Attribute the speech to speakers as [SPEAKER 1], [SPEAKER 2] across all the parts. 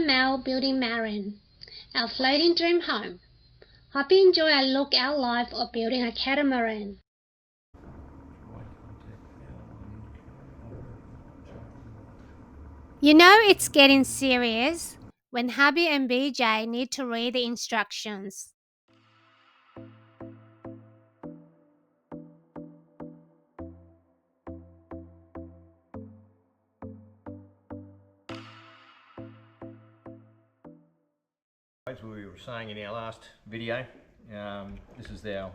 [SPEAKER 1] Mel building Marram, our floating dream home. Hope you enjoy our look at our life of building a catamaran. You know it's getting serious when hubby and BJ need to read the instructions.
[SPEAKER 2] As we were saying in our last video, this is our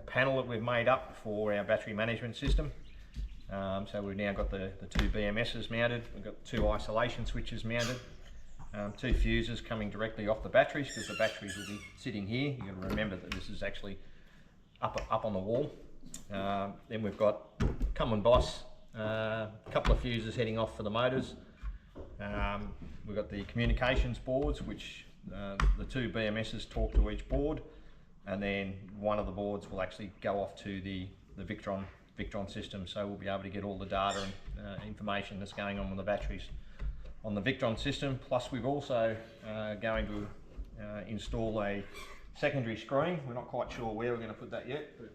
[SPEAKER 2] panel that we've made up for our battery management system. So we've now got the two BMSs mounted, we've got two isolation switches mounted, two fuses coming directly off the batteries because the batteries will be sitting here. You've got to remember that this is actually up on the wall. Then we've got Common Boss, a couple of fuses heading off for the motors. We've got the communications boards, which the two BMSs talk to each board, and then one of the boards will actually go off to the Victron system, so we'll be able to get all the data and information that's going on with the batteries on the Victron system. Plus we've also going to install a secondary screen. We're not quite sure where we're going to put that yet, but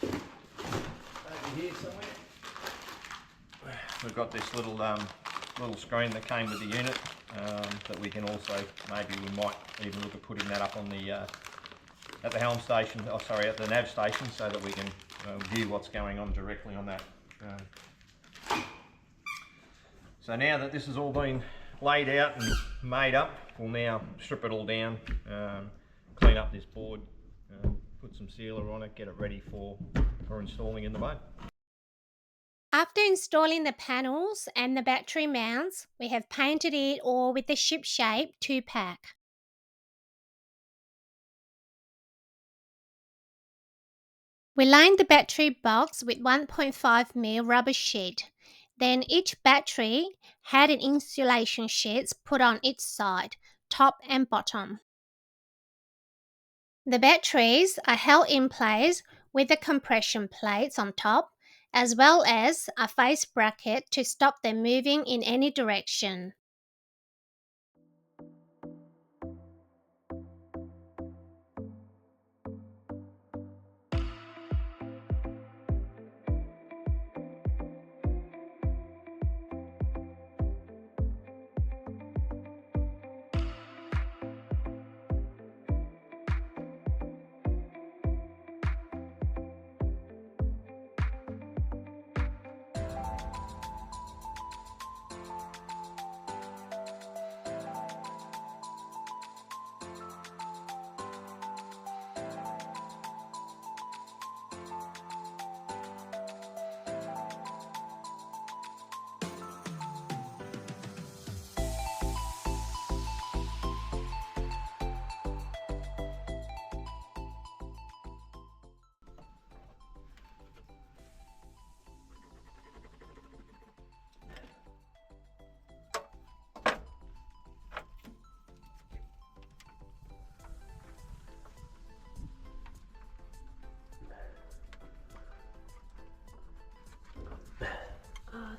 [SPEAKER 2] over here somewhere we've got this little screen that came with the unit that we can also, maybe we might even look at putting that up on the at the helm station, at the nav station, so that we can view what's going on directly on that. So now that this has all been laid out and made up, we'll now strip it all down, clean up this board, put some sealer on it, get it ready for installing in the boat.
[SPEAKER 1] After installing the panels and the battery mounts, we have painted it all with the ship shape 2-pack. We lined the battery box with 1.5mm rubber sheet. Then each battery had an insulation sheet put on each side, top and bottom. The batteries are held in place with the compression plates on top, as well as a face bracket to stop them moving in any direction.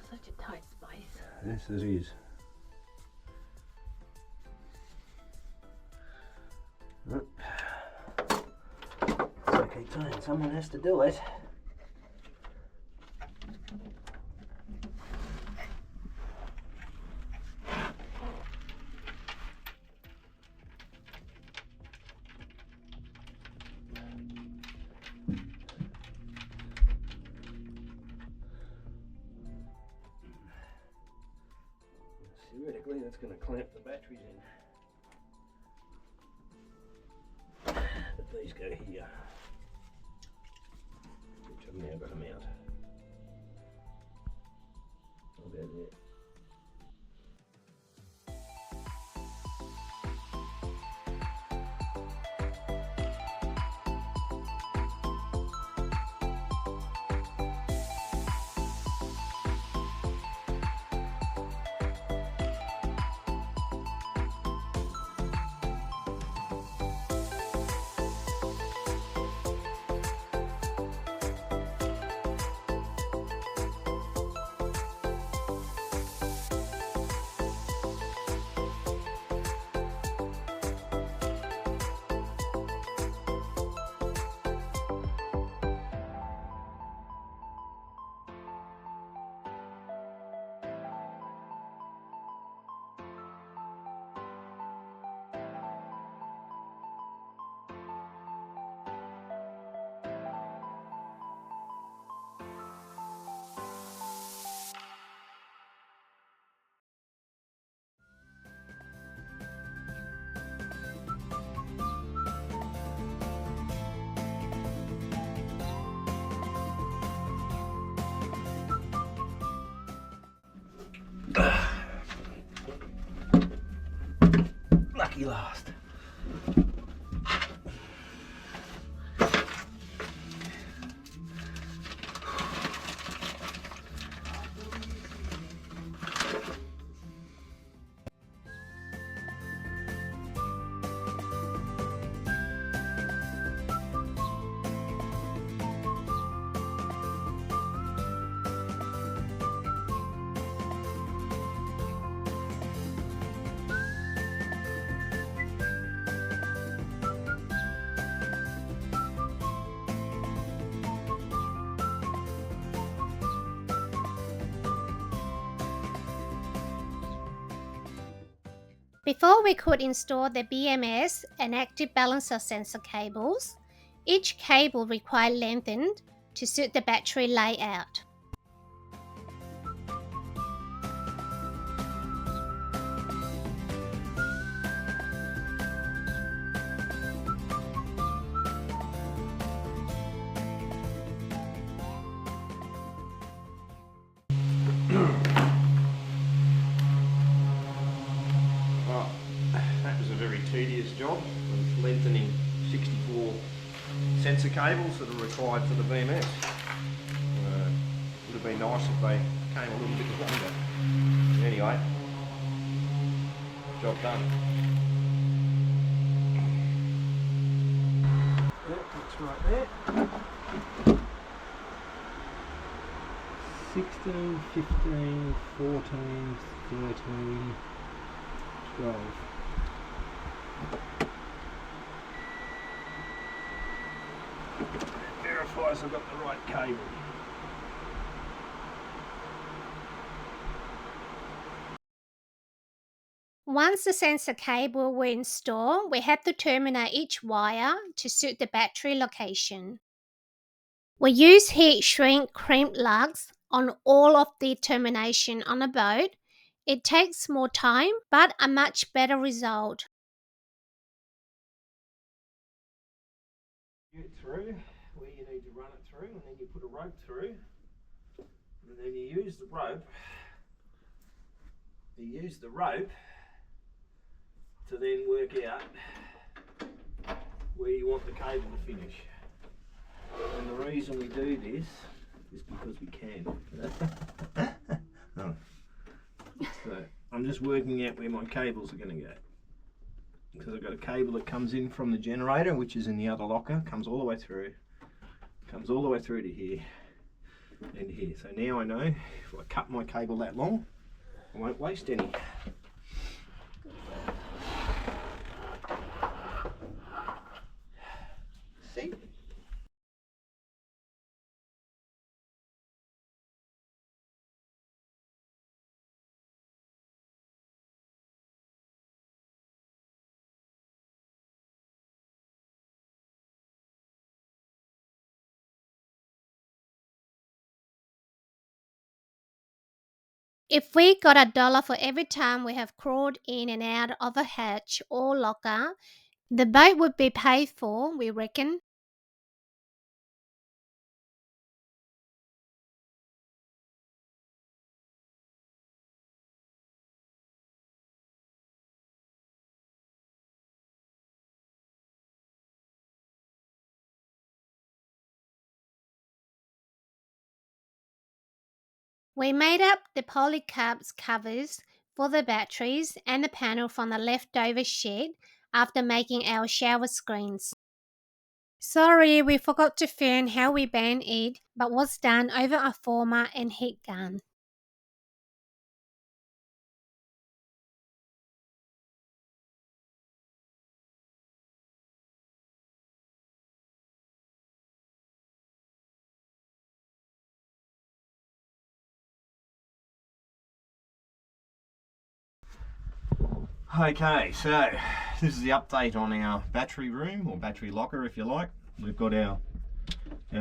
[SPEAKER 1] Such a tight space.
[SPEAKER 2] Yes, it is. So I keep saying, someone has to do it. Theoretically, that's going to clamp the batteries in. But these go here, which I've now got to mount. About there. lucky last.
[SPEAKER 1] Before we could install the BMS and active balancer sensor cables, each cable required lengthened to suit the battery layout.
[SPEAKER 2] That was a very tedious job of lengthening 64 sensor cables that are required for the BMS. Would have been nice if they came a little bit longer. Anyway, job done. Yep, that's right there. 16, 15, 14, 13, 12. Verifies I've got the right cable.
[SPEAKER 1] Once the sensor cable were installed, we had to terminate each wire to suit the battery location. We use heat shrink crimp lugs on all of the termination on a boat. It takes more time, but a much better result.
[SPEAKER 2] Get through where you need to run it through, and then you put a rope through, and then you use the rope. To then work out where you want the cable to finish. And the reason we do this is because we can. Oh. So I'm just working out where my cables are going to go. Because I've got a cable that comes in from the generator, which is in the other locker, comes all the way through to here and here. So now I know if I cut my cable that long, I won't waste any. See?
[SPEAKER 1] If we got $1 for every time we have crawled in and out of a hatch or locker, the boat would be paid for, we reckon. We made up the polycarbs covers for the batteries and the panel from the leftover shed after making our shower screens. Sorry, we forgot to film how we band it, but was done over a former and heat gun.
[SPEAKER 2] Okay, so this is the update on our battery room, or battery locker if you like. We've got our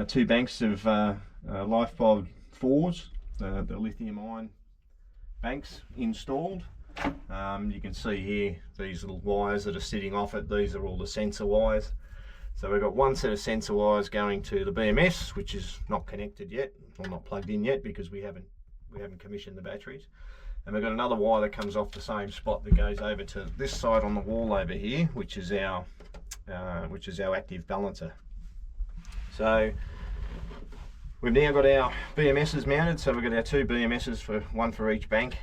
[SPEAKER 2] two banks of LifePod 4s, the lithium ion banks installed. You can see here these little wires that are sitting off it. These are all the sensor wires. So we've got one set of sensor wires going to the BMS, which is not connected yet, or not plugged in yet, because we haven't commissioned the batteries. And we've got another wire that comes off the same spot that goes over to this side on the wall over here, which is our active balancer. So we've now got our BMSs mounted, so we've got our 2 BMSs, one for each bank.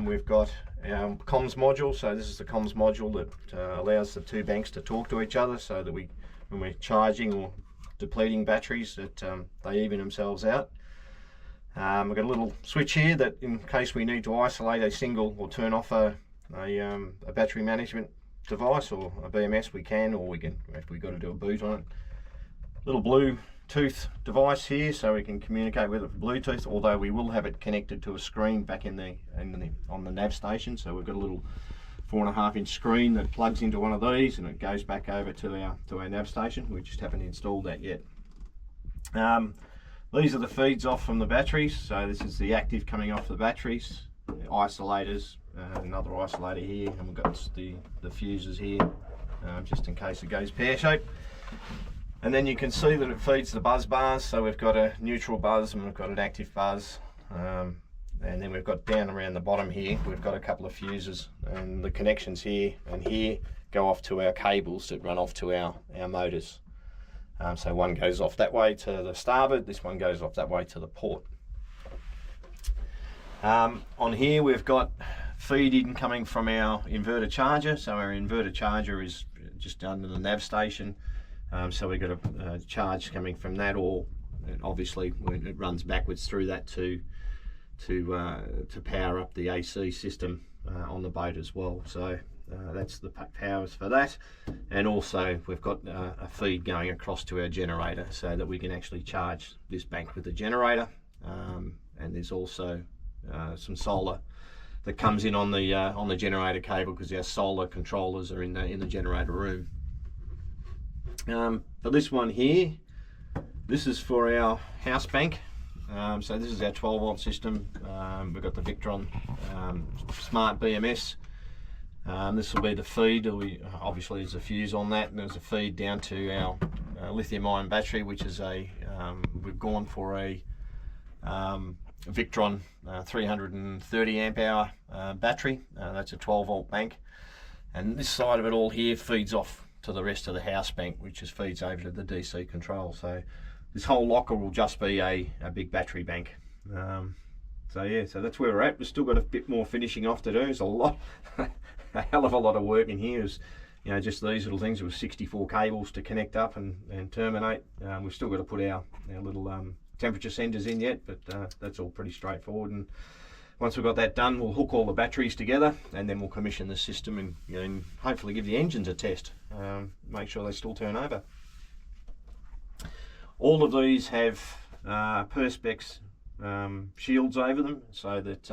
[SPEAKER 2] We've got our comms module, so this is the comms module that allows the 2 banks to talk to each other, so that when we're charging or depleting batteries, that they even themselves out. We've got a little switch here that in case we need to isolate a single or turn off a battery management device or a BMS, we can, or we can, if we've got to do a boot on it. Little Bluetooth device here, so we can communicate with it for Bluetooth, although we will have it connected to a screen back on the nav station. So we've got a little 4.5-inch screen that plugs into one of these and it goes back over to our nav station. We just haven't installed that yet. These are the feeds off from the batteries, so this is the active coming off the batteries, the isolators, another isolator here, and we've got the fuses here, just in case it goes pear-shaped. And then you can see that it feeds the buzz bars, so we've got a neutral buzz and we've got an active buzz. And then we've got down around the bottom here, we've got a couple of fuses, and the connections here and here go off to our cables that run off to our motors. So one goes off that way to the starboard, this one goes off that way to the port. On here we've got feed in coming from our inverter charger, so our inverter charger is just under the nav station. So we've got a charge coming from that, or obviously it runs backwards through that to power up the AC system on the boat as well. So that's the powers for that, and also we've got a feed going across to our generator so that we can actually charge this bank with the generator. And there's also some solar that comes in on the generator cable, because our solar controllers are in the generator room. But this one here, this is for our house bank. So this is our 12-volt system. We've got the Victron Smart BMS. This will be the feed. Obviously there's a fuse on that, and there's a feed down to our lithium-ion battery, which is we've gone for a Victron 330 amp hour battery. That's a 12-volt bank, and this side of it all here feeds off to the rest of the house bank, which just feeds over to the DC control. So this whole locker will just be a big battery bank. So yeah, so that's where we're at. We've still got a bit more finishing off to do. There's a lot, a hell of a lot of work in here. Is, you know, just these little things. There was 64 cables to connect up and terminate. We've still got to put our little temperature sensors in yet, but that's all pretty straightforward. And once we've got that done, we'll hook all the batteries together, and then we'll commission the system and, you know, and hopefully give the engines a test, make sure they still turn over. All of these have Perspex shields over them, so that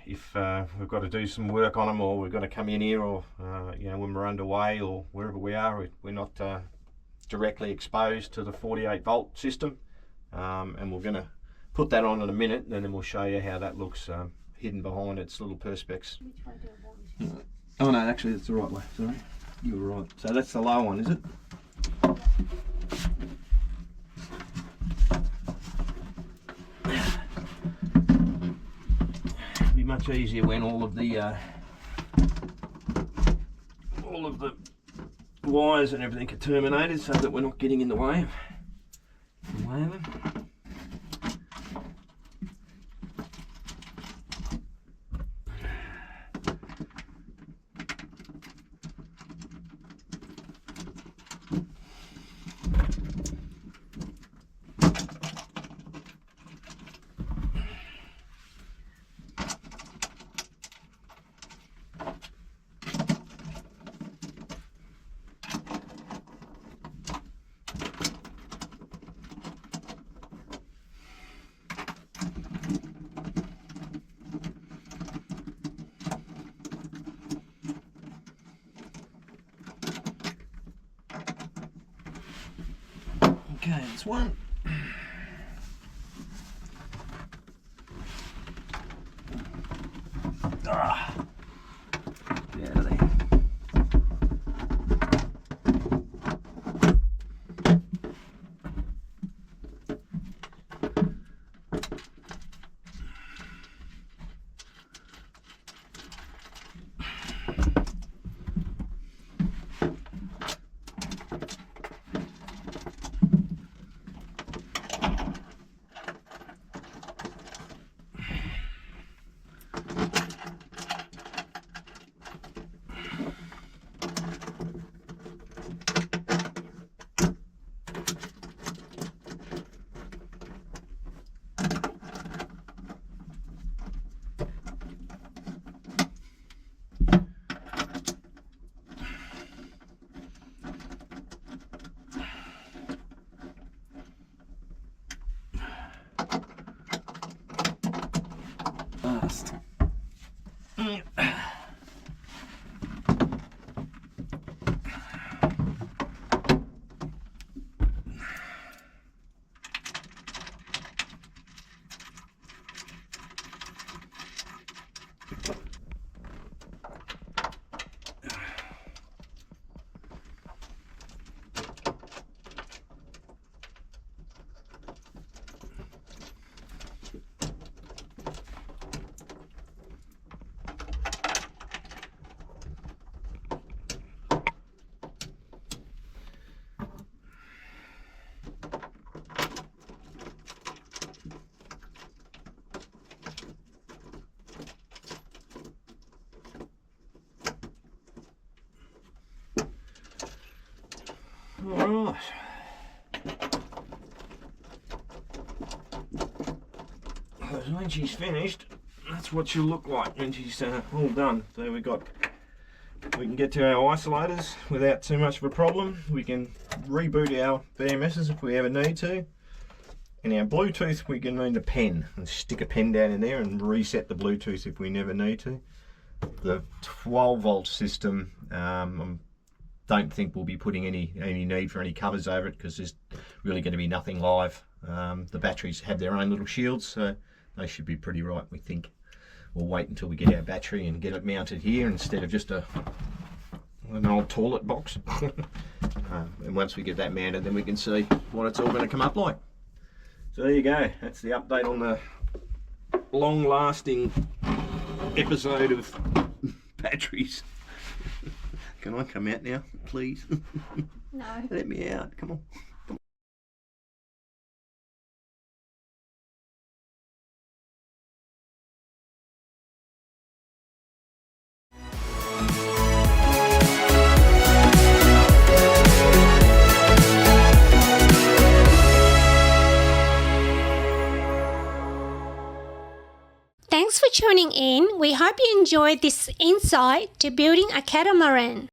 [SPEAKER 2] if we've got to do some work on them, or we've got to come in here, or you know, when we're underway or wherever we are, we're not directly exposed to the 48-volt system. And we're going to put that on in a minute, and then we'll show you how that looks hidden behind its little Perspex. Oh no, actually that's the right way, sorry. You were right. So that's the low one, is it? It'll be much easier when all of the wires and everything are terminated, so that we're not getting in the way of them. Okay, that's one. Get out of there. Alright. So when she's finished, that's what she'll look like when she's all done. So we can get to our isolators without too much of a problem. We can reboot our BMSs if we ever need to. And our Bluetooth, we can need a pen and stick a pen down in there and reset the Bluetooth if we never need to. The 12 volt system, don't think we'll be putting any need for any covers over it because there's really going to be nothing live. The batteries have their own little shields, so they should be pretty right, we think. We'll wait until we get our battery and get it mounted here instead of just an old toilet box. And once we get that mounted, then we can see what it's all going to come up like. So there you go, that's the update on the long-lasting episode of batteries. Can I come out now, please?
[SPEAKER 1] No.
[SPEAKER 2] Let me out, come on.
[SPEAKER 1] Thanks for tuning in. We hope you enjoyed this insight to building a catamaran.